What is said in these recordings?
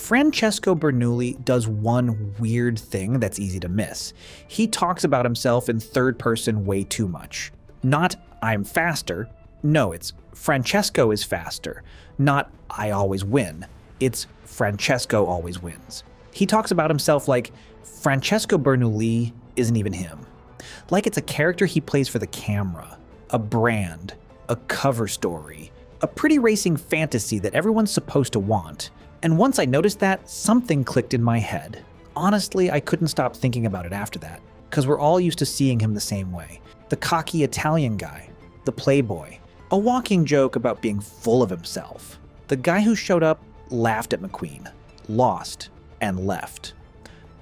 Francesco Bernoulli does one weird thing that's easy to miss. He talks about himself in third person way too much. Not, I'm faster. No, it's Francesco is faster. Not, I always win. It's Francesco always wins. He talks about himself like Francesco Bernoulli isn't even him. Like it's a character he plays for the camera, a brand, a cover story, a pretty racing fantasy that everyone's supposed to want. And once I noticed that, something clicked in my head. Honestly, I couldn't stop thinking about it after that, because we're all used to seeing him the same way. The cocky Italian guy, the playboy, a walking joke about being full of himself. The guy who showed up, laughed at McQueen, lost, and left.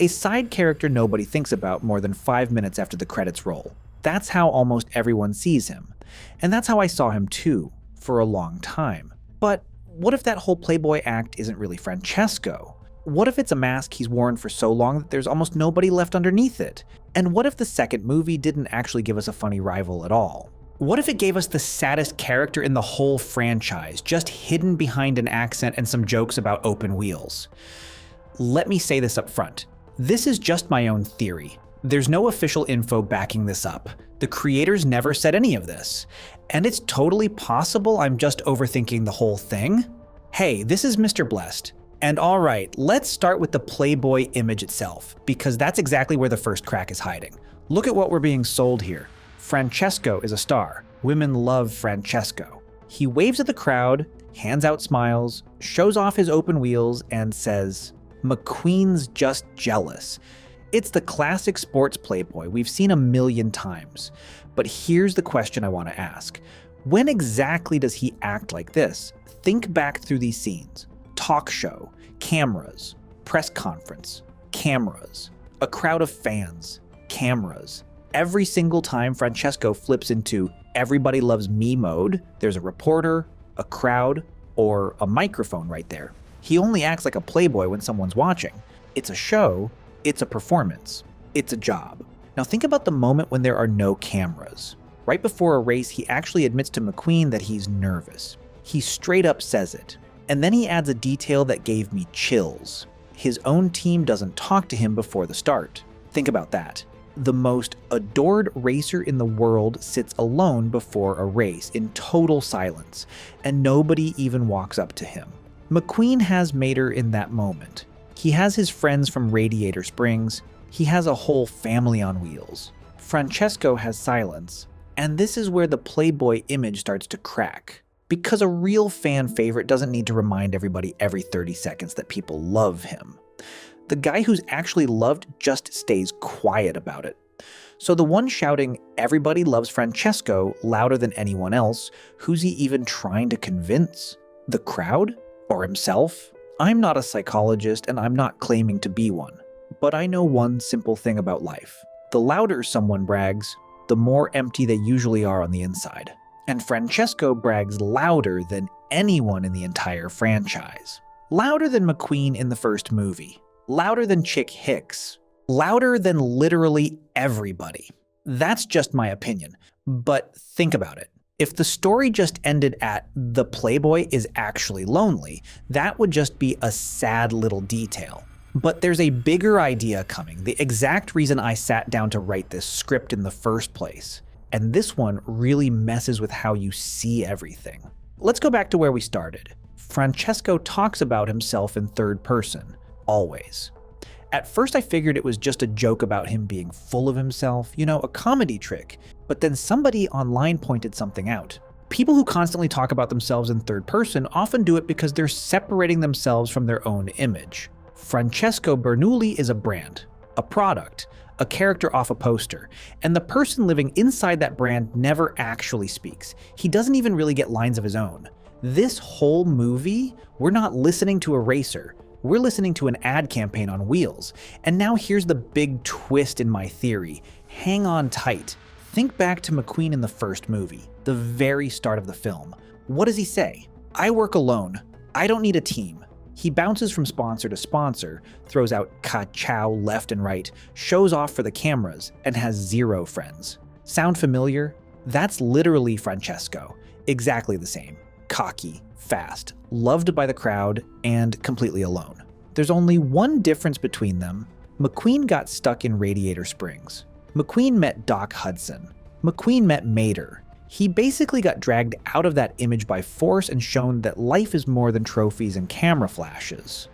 A side character nobody thinks about more than 5 minutes after the credits roll. That's how almost everyone sees him. And that's how I saw him too, for a long time. But what if that whole playboy act isn't really Francesco? What if it's a mask he's worn for so long that there's almost nobody left underneath it? And what if the second movie didn't actually give us a funny rival at all? What if it gave us the saddest character in the whole franchise, just hidden behind an accent and some jokes about open wheels? Let me say this up front. This is just my own theory. There's no official info backing this up. The creators never said any of this. And it's totally possible I'm just overthinking the whole thing. Hey, this is Mr. Blessed. And alright, let's start with the Playboy image itself, because that's exactly where the first crack is hiding. Look at what we're being sold here. Francesco is a star. Women love Francesco. He waves at the crowd, hands out smiles, shows off his open wheels, and says, McQueen's just jealous. It's the classic sports playboy we've seen a million times. But here's the question I want to ask. When exactly does he act like this? Think back through these scenes. Talk show, cameras, press conference, cameras, a crowd of fans, cameras. Every single time Francesco flips into everybody loves me mode, there's a reporter, a crowd, or a microphone right there. He only acts like a playboy when someone's watching. It's a show, it's a performance, it's a job. Now think about the moment when there are no cameras. Right before a race, he actually admits to McQueen that he's nervous. He straight up says it. And then he adds a detail that gave me chills. His own team doesn't talk to him before the start. Think about that. The most adored racer in the world sits alone before a race in total silence, and nobody even walks up to him. McQueen has Mater in that moment. He has his friends from Radiator Springs. He has a whole family on wheels. Francesco has silence. And this is where the playboy image starts to crack. Because a real fan favorite doesn't need to remind everybody every 30 seconds that people love him. The guy who's actually loved just stays quiet about it. So the one shouting, everybody loves Francesco louder than anyone else, who's he even trying to convince? The crowd? Or himself? I'm not a psychologist and I'm not claiming to be one. But I know one simple thing about life. The louder someone brags, the more empty they usually are on the inside. And Francesco brags louder than anyone in the entire franchise. Louder than McQueen in the first movie. Louder than Chick Hicks. Louder than literally everybody. That's just my opinion. But think about it. If the story just ended at the playboy is actually lonely, that would just be a sad little detail. But there's a bigger idea coming, the exact reason I sat down to write this script in the first place. And this one really messes with how you see everything. Let's go back to where we started. Francesco talks about himself in third person, always. At first I figured it was just a joke about him being full of himself, a comedy trick. But then somebody online pointed something out. People who constantly talk about themselves in third person often do it because they're separating themselves from their own image. Francesco Bernoulli is a brand, a product, a character off a poster, and the person living inside that brand never actually speaks. He doesn't even really get lines of his own. This whole movie, we're not listening to a racer. We're listening to an ad campaign on wheels. And now here's the big twist in my theory. Hang on tight. Think back to McQueen in the first movie, the very start of the film. What does he say? I work alone. I don't need a team. He bounces from sponsor to sponsor, throws out ka-chow left and right, shows off for the cameras, and has zero friends. Sound familiar? That's literally Francesco. Exactly the same. Cocky, fast, loved by the crowd, and completely alone. There's only one difference between them. McQueen got stuck in Radiator Springs. McQueen met Doc Hudson. McQueen met Mater. He basically got dragged out of that image by force and shown that life is more than trophies and camera flashes.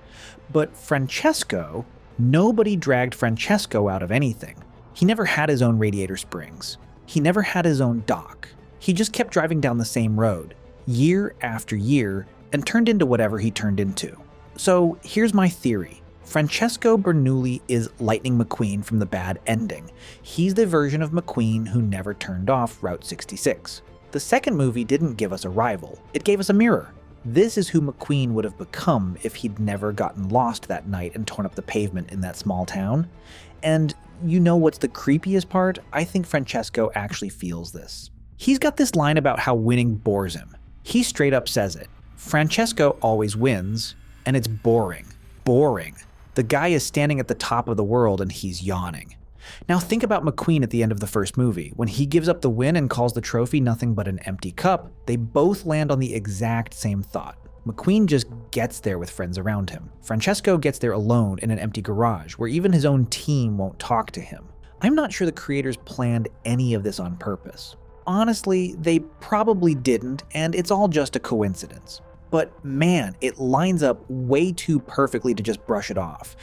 But Francesco, nobody dragged Francesco out of anything. He never had his own Radiator Springs. He never had his own dock. He just kept driving down the same road, year after year, and turned into whatever he turned into. So here's my theory. Francesco Bernoulli is Lightning McQueen from the bad ending. He's the version of McQueen who never turned off Route 66. The second movie didn't give us a rival, it gave us a mirror. This is who McQueen would have become if he'd never gotten lost that night and torn up the pavement in that small town. And you know what's the creepiest part? I think Francesco actually feels this. He's got this line about how winning bores him. He straight up says it. Francesco always wins, and it's boring. Boring. The guy is standing at the top of the world and he's yawning. Now think about McQueen at the end of the first movie. When he gives up the win and calls the trophy nothing but an empty cup, they both land on the exact same thought. McQueen just gets there with friends around him. Francesco gets there alone in an empty garage where even his own team won't talk to him. I'm not sure the creators planned any of this on purpose. Honestly, they probably didn't, and it's all just a coincidence. But man, it lines up way too perfectly to just brush it off.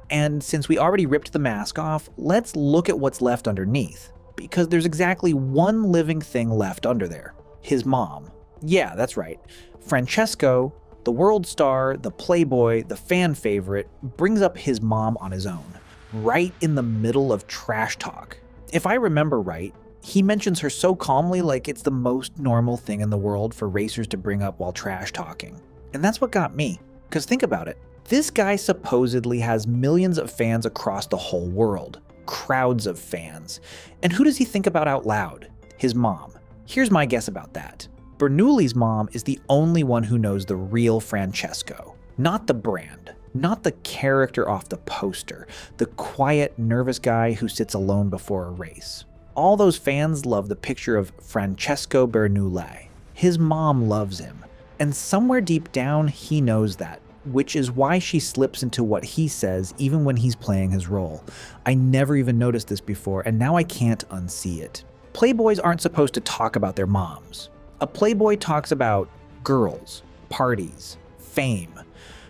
And since we already ripped the mask off, let's look at what's left underneath. Because there's exactly one living thing left under there. His mom. Yeah, that's right. Francesco, the world star, the playboy, the fan favorite, brings up his mom on his own, right in the middle of trash talk. If I remember right, he mentions her so calmly like it's the most normal thing in the world for racers to bring up while trash talking. And that's what got me. Because think about it. This guy supposedly has millions of fans across the whole world. Crowds of fans. And who does he think about out loud? His mom. Here's my guess about that. Bernoulli's mom is the only one who knows the real Francesco. Not the brand. Not the character off the poster. The quiet, nervous guy who sits alone before a race. All those fans love the picture of Francesco Bernoulli. His mom loves him. And somewhere deep down, he knows that, which is why she slips into what he says even when he's playing his role. I never even noticed this before, and now I can't unsee it. Playboys aren't supposed to talk about their moms. A playboy talks about girls, parties, fame.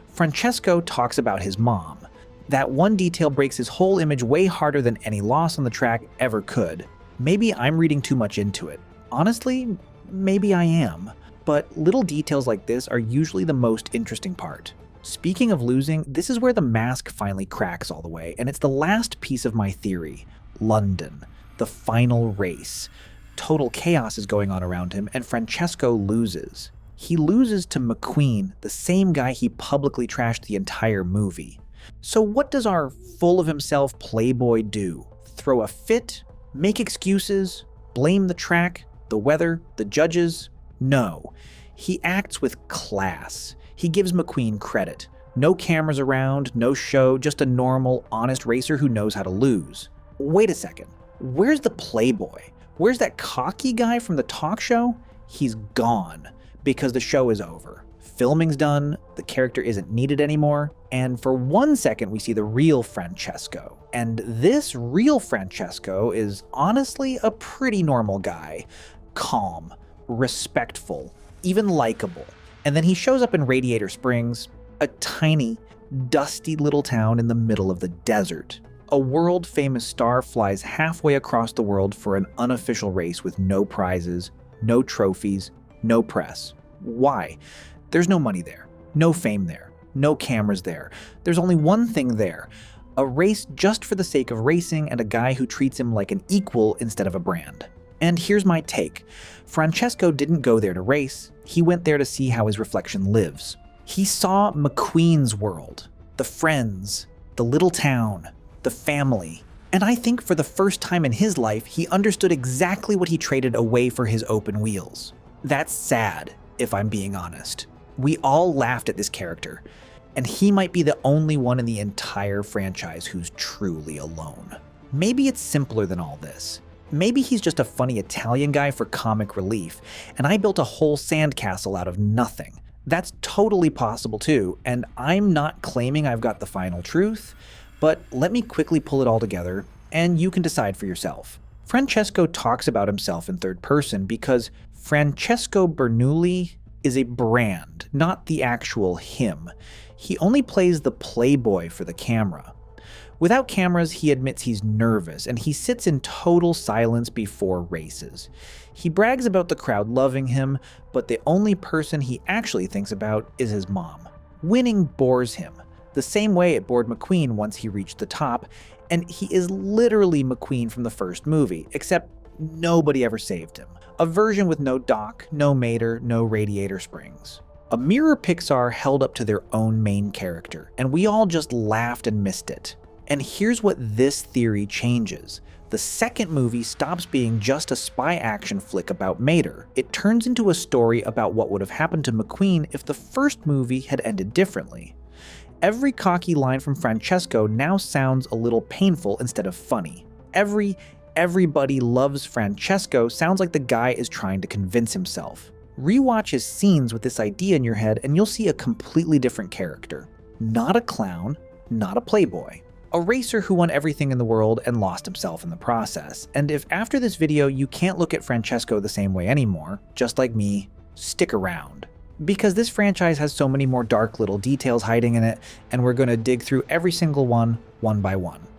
Francesco talks about his mom. That one detail breaks his whole image way harder than any loss on the track ever could. Maybe I'm reading too much into it. Honestly, maybe I am. But little details like this are usually the most interesting part. Speaking of losing, this is where the mask finally cracks all the way, and it's the last piece of my theory. London. The final race. Total chaos is going on around him, and Francesco loses. He loses to McQueen, the same guy he publicly trashed the entire movie. So what does our full of himself playboy do? Throw a fit? Make excuses? Blame the track? The weather? The judges? No. He acts with class. He gives McQueen credit. No cameras around, no show, just a normal, honest racer who knows how to lose. Wait a second. Where's the playboy? Where's that cocky guy from the talk show? He's gone because the show is over. Filming's done, the character isn't needed anymore, and for 1 second we see the real Francesco. And this real Francesco is honestly a pretty normal guy. Calm, respectful, even likable. And then he shows up in Radiator Springs, a tiny, dusty little town in the middle of the desert. A world-famous star flies halfway across the world for an unofficial race with no prizes, no trophies, no press. Why? There's no money there, no fame there, no cameras there. There's only one thing there. A race just for the sake of racing and a guy who treats him like an equal instead of a brand. And here's my take. Francesco didn't go there to race. He went there to see how his reflection lives. He saw McQueen's world, the friends, the little town, the family. And I think for the first time in his life, he understood exactly what he traded away for his open wheels. That's sad, if I'm being honest. We all laughed at this character, and he might be the only one in the entire franchise who's truly alone. Maybe it's simpler than all this. Maybe he's just a funny Italian guy for comic relief, and I built a whole sandcastle out of nothing. That's totally possible too, and I'm not claiming I've got the final truth, but let me quickly pull it all together, and you can decide for yourself. Francesco talks about himself in third person because Francesco Bernoulli is a brand, not the actual him. He only plays the playboy for the camera. Without cameras, he admits he's nervous, and he sits in total silence before races. He brags about the crowd loving him, but the only person he actually thinks about is his mom. Winning bores him, the same way it bored McQueen once he reached the top, and he is literally McQueen from the first movie, except nobody ever saved him. A version with no dock, no mater, no radiator springs. A mirror Pixar held up to their own main character, and we all just laughed and missed it. And here's what this theory changes. The second movie stops being just a spy action flick about Mater. It turns into a story about what would have happened to McQueen if the first movie had ended differently. Every cocky line from Francesco now sounds a little painful instead of funny. Everybody loves Francesco sounds like the guy is trying to convince himself. Rewatch his scenes with this idea in your head and you'll see a completely different character. Not a clown, not a playboy. A racer who won everything in the world and lost himself in the process. And if after this video you can't look at Francesco the same way anymore, just like me, stick around. Because this franchise has so many more dark little details hiding in it, and we're going to dig through every single one by one.